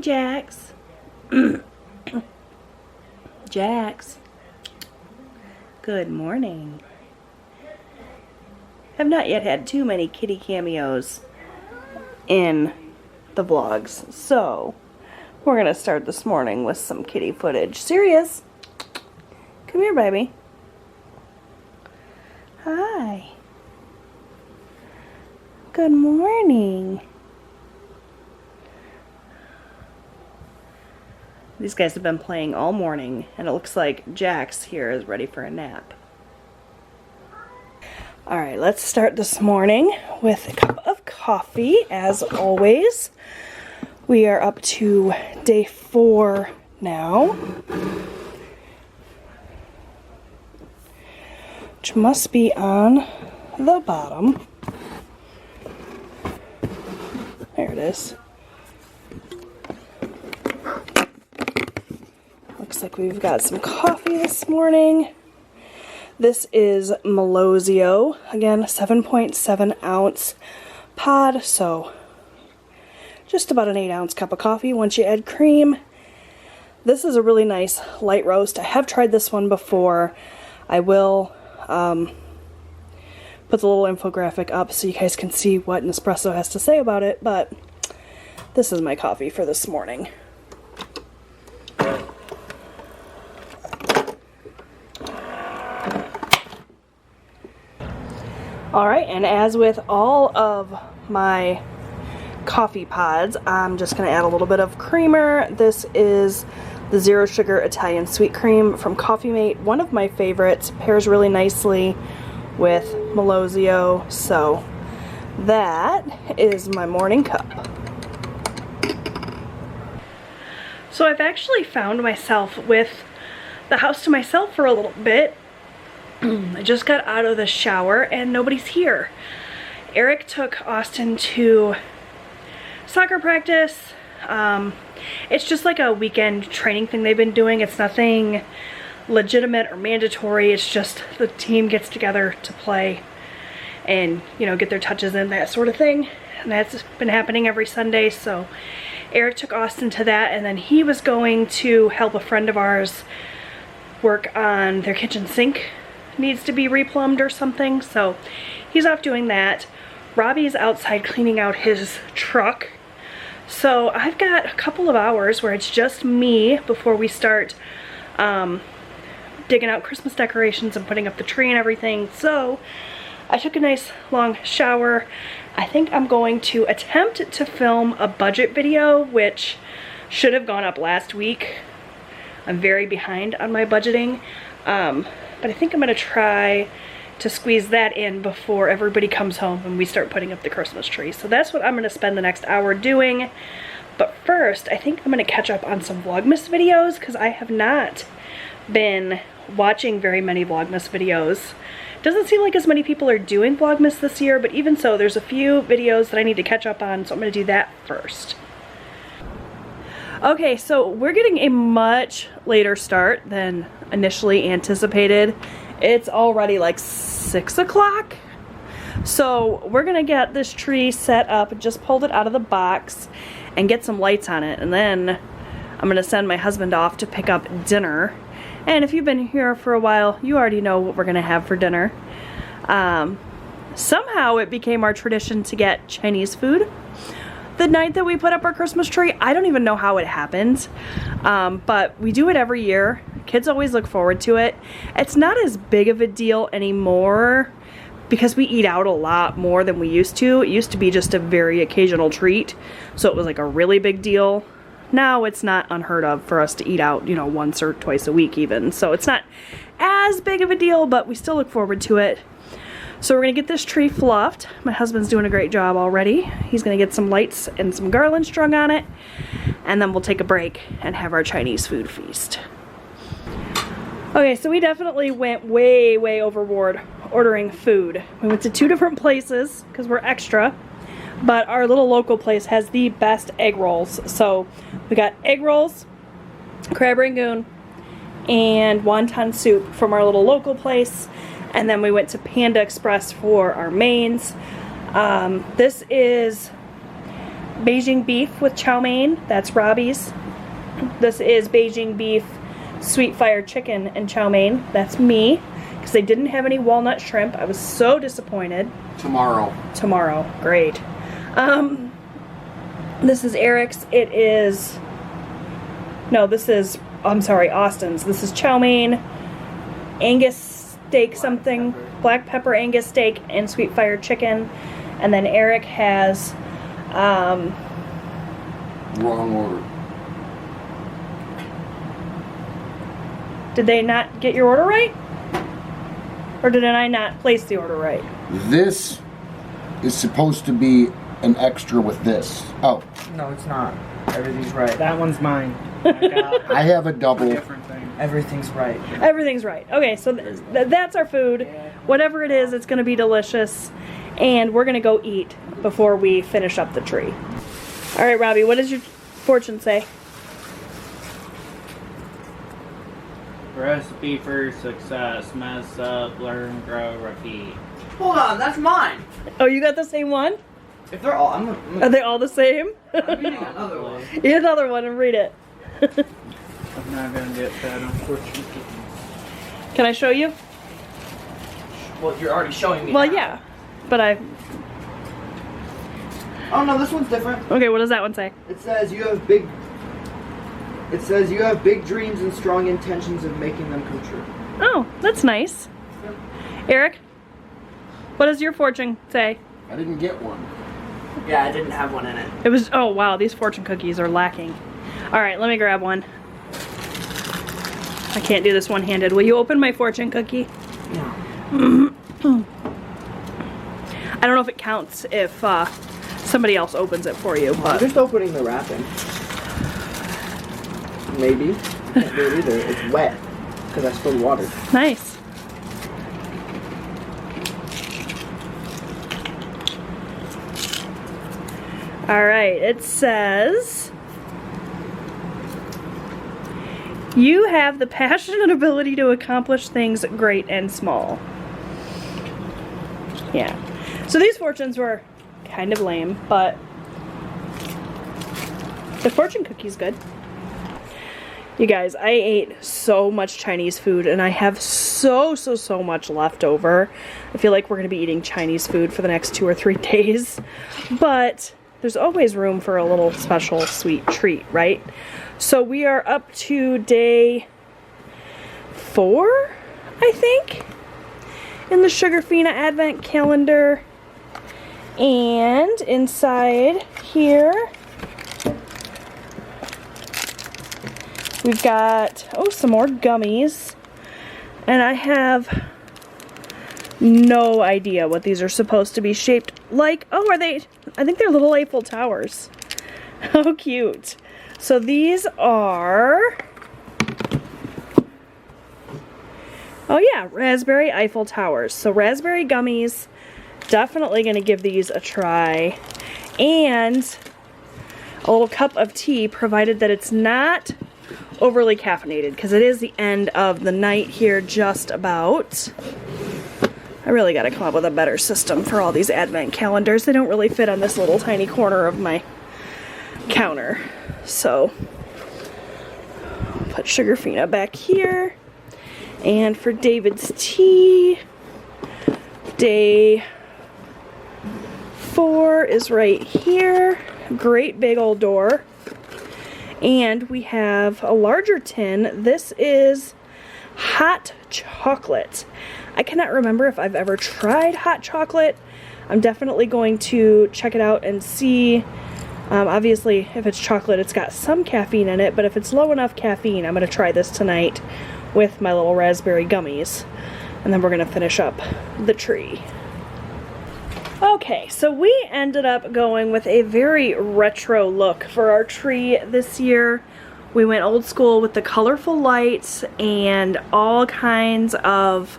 Jax. Jax. Good morning. Have not yet had too many kitty cameos in the vlogs, so we're gonna start this morning with some kitty footage. Sirius, come here, baby. Hi. Good morning. These guys have been playing all morning, and it looks like Jax here is ready for a nap. Alright, let's start this morning with a cup of coffee, as always. We are up to day 4 now, which must be on the bottom. There it is. Looks like we've got some coffee this morning. This is Melozio, again 7.7 ounce pod, so just about an 8 ounce cup of coffee once you add cream. This is a really nice light roast. I have tried this one before. I will put the little infographic up so you guys can see what Nespresso has to say about it, but this is my coffee for this morning. Alright, and as with all of my coffee pods, I'm just going to add a little bit of creamer. This is the Zero Sugar Italian Sweet Cream from Coffee Mate. One of my favorites. Pairs really nicely with Melozio. So that is my morning cup. So I've actually found myself with the house to myself for a little bit. I just got out of the shower and nobody's here. Eric took Austin to soccer practice. It's just like a weekend training thing they've been doing. It's nothing legitimate or mandatory. It's just the team gets together to play and, you know, get their touches in, that sort of thing. And that's been happening every Sunday. So Eric took Austin to that, and then he was going to help a friend of ours work on their kitchen sink. Needs to be replumbed or something, so he's off doing that. Robbie's outside cleaning out his truck. So I've got a couple of hours where it's just me before we start digging out Christmas decorations and putting up the tree and everything. So I took a nice long shower. I think I'm going to attempt to film a budget video, which should have gone up last week. I'm very behind on my budgeting. But I think I'm going to try to squeeze that in before everybody comes home and we start putting up the Christmas tree. So that's what I'm going to spend the next hour doing. But first, I think I'm going to catch up on some Vlogmas videos because I have not been watching very many Vlogmas videos. Doesn't seem like as many people are doing Vlogmas this year, but even so, there's a few videos that I need to catch up on, so I'm going to do that first. Okay, so we're getting a much later start than initially anticipated. It's already like 6 o'clock. So we're gonna get this tree set up, just pulled it out of the box and get some lights on it. And then I'm gonna send my husband off to pick up dinner. And if you've been here for a while, you already know what we're gonna have for dinner. Somehow it became our tradition to get Chinese food the night that we put up our Christmas tree. I don't even know how it happened, but we do it every year. Kids always look forward to it. It's not as big of a deal anymore because we eat out a lot more than we used to. It used to be just a very occasional treat, so it was like a really big deal. Now it's not unheard of for us to eat out, you know, once or twice a week even. So it's not as big of a deal, but we still look forward to it. So we're gonna get this tree fluffed. My husband's doing a great job already. He's gonna get some lights and some garland strung on it, and then we'll take a break and have our Chinese food feast. Okay, so we definitely went way overboard ordering food. We went to 2 different places because we're extra, but our little local place has the best egg rolls. So we got egg rolls, crab rangoon, and wonton soup from our little local place. And then we went to Panda Express for our mains. This is Beijing beef with chow mein. That's Robbie's. This is Beijing beef, sweet fire chicken, and chow mein. That's me. Because they didn't have any walnut shrimp. I was so disappointed. Tomorrow. Tomorrow. Great. This is Eric's. It is... No, this is... I'm sorry, Austin's. This is chow mein, Angus steak something, black pepper Angus steak, and sweet fire chicken. And then Eric has... Wrong order. Did they not get your order right? Or did I not place the order right? This is supposed to be an extra with this. Oh. No, it's not. Everything's right. That one's mine. I have a double. Different thing. Everything's right. Everything's right. Okay, so that's our food. Whatever it is, it's going to be delicious. And we're going to go eat before we finish up the tree. All right, Robbie, what does your fortune say? Recipe for success. Mess up, learn, grow, repeat. Hold on, that's mine. Oh, you got the same one? If they're all, Are they all the same? I'm reading another one. Eat another one and read it. I'm not gonna get that, unfortunately. Can I show you? Well, you're already showing me. Well, now. yeah. But I... Oh no, this one's different. Okay, what does that one say? It says you have big. It says you have big dreams and strong intentions of making them come true. Oh, that's nice. Yep. Eric, what does your fortune say? I didn't get one. Yeah, I didn't have one in it. It was, oh wow, these fortune cookies are lacking. All right, let me grab one. I can't do this one-handed. Will you open my fortune cookie? No. I don't know if it counts if somebody else opens it for you, I'm but just opening the wrapping. Maybe. Can't do it either. It's wet because I spilled water. nice. All right, it says, you have the passion and ability to accomplish things great and small. Yeah. So these fortunes were kind of lame, but the fortune cookie's good. You guys, I ate so much Chinese food and I have so much left over. I feel like we're going to be eating Chinese food for the next 2 or 3 days, but there's always room for a little special sweet treat, right? So we are up to day 4, I think, in the Sugarfina Advent Calendar. And inside here, we've got, oh, some more gummies. And I have no idea what these are supposed to be shaped like. Oh, are they? I think they're little Eiffel Towers. How cute. So these are, oh yeah, raspberry Eiffel Towers. So raspberry gummies. Definitely going to give these a try. And a little cup of tea, provided that it's not overly caffeinated, because it is the end of the night here just about. I really got to come up with a better system for all these advent calendars. They don't really fit on this little tiny corner of my counter. So, put Sugarfina back here. And for David's tea, day 4 is right here. Great big old door. And we have a larger tin. This is hot chocolate. I cannot remember if I've ever tried hot chocolate. I'm definitely going to check it out and see. Obviously, if it's chocolate, it's got some caffeine in it, but if it's low enough caffeine, I'm going to try this tonight with my little raspberry gummies. And then we're going to finish up the tree. Okay, so we ended up going with a very retro look for our tree this year. We went old school with the colorful lights and all kinds of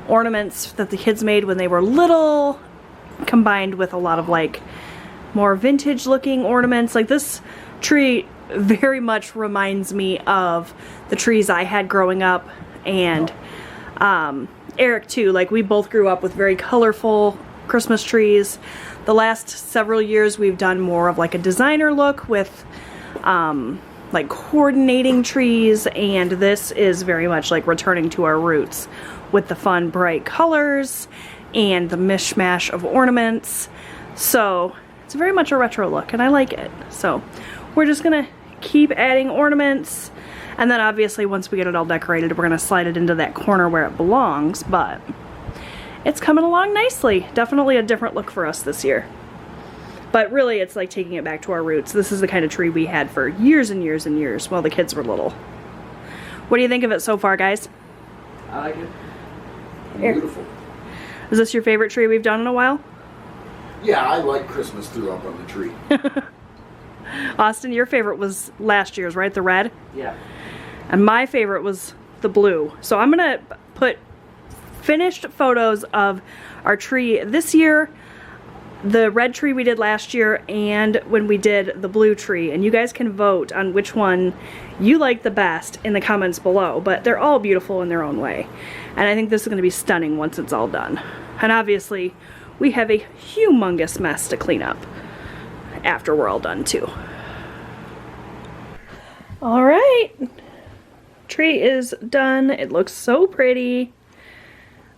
ornaments that the kids made when they were little, combined with a lot of like more vintage looking ornaments. Like this tree very much reminds me of the trees I had growing up, and Eric too. Like we both grew up with very colorful Christmas trees. The last several years we've done more of like a designer look with like coordinating trees, and this is very much like returning to our roots with the fun bright colors and the mishmash of ornaments. So it's very much a retro look and I like it. So we're just gonna keep adding ornaments, and then obviously once we get it all decorated we're gonna slide it into that corner where it belongs, but it's coming along nicely. Definitely a different look for us this year. But really it's like taking it back to our roots. This is the kind of tree we had for years and years and years while the kids were little. What do you think of it so far, guys? I like it. Beautiful. Is this your favorite tree we've done in a while? Yeah, I like Christmas threw up on the tree. Austin, your favorite was last year's, right? The red? Yeah. And my favorite was the blue. So I'm gonna put finished photos of our tree this year, the red tree we did last year, and when we did the blue tree, and you guys can vote on which one you like the best in the comments below, but they're all beautiful in their own way. And I think this is going to be stunning once it's all done. And obviously we have a humongous mess to clean up after we're all done too. All right, tree is done. It looks so pretty.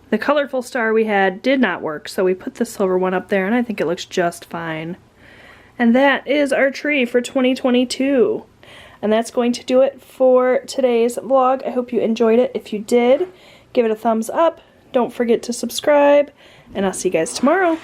The colorful star we had did not work, so we put the silver one up there, and I think it looks just fine. And that is our tree for 2022. And that's going to do it for today's vlog. I hope you enjoyed it. If you did, give it a thumbs up. Don't forget to subscribe, and I'll see you guys tomorrow.